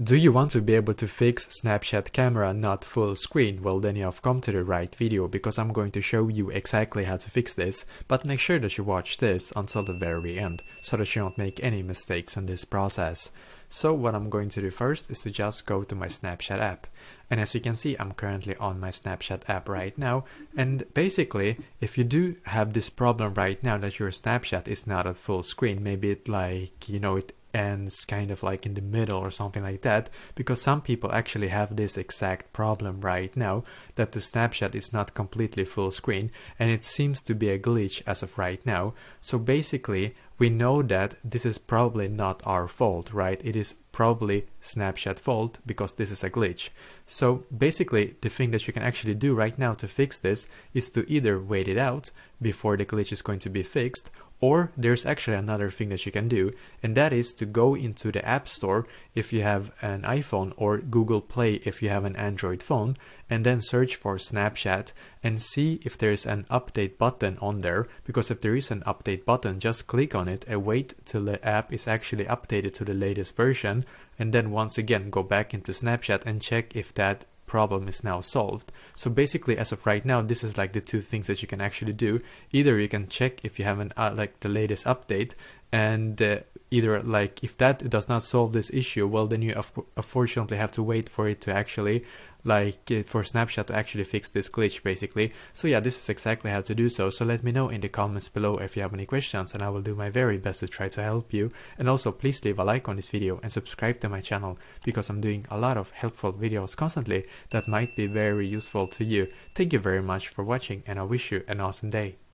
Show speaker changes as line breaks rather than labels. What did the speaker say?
Do you want to be able to fix Snapchat camera not full screen? Well, then you have come to the right video, because I'm going to show you exactly how to fix this, but make sure that you watch this until the very end so that you don't make any mistakes in this process. So what I'm going to do first is to just go to my Snapchat app. And as you can see, I'm currently on my Snapchat app right now. And basically, if you do have this problem right now that your Snapchat is not at full screen, maybe it it ends kind of like in the middle or something like that, because some people actually have this exact problem right now, that the Snapchat is not completely full screen, and it seems to be a glitch as of right now. So basically, we know that this is probably not our fault, right? It is probably Snapchat fault because this is a glitch. So basically, the thing that you can actually do right now to fix this is to either wait it out before the glitch is going to be fixed, or there's actually another thing that you can do, and that is to go into the App Store if you have an iPhone, or Google Play if you have an Android phone, and then search for Snapchat and see if there's an update button on there. Because if there is an update button, just click on it and wait till the app is actually updated to the latest version, and then once again go back into Snapchat and check if that problem is now solved. So basically, as of right now, this is like the two things that you can actually do. Either you can check if you have an the latest update, and either like if that does not solve this issue, well then you unfortunately have to wait for it to actually for Snapchat to actually fix this glitch basically. So yeah, this is exactly how to do so. So let me know in the comments below if you have any questions, and I will do my very best to try to help you. And also please leave a like on this video and subscribe to my channel, because I'm doing a lot of helpful videos constantly that might be very useful to you. Thank you very much for watching, and I wish you an awesome day.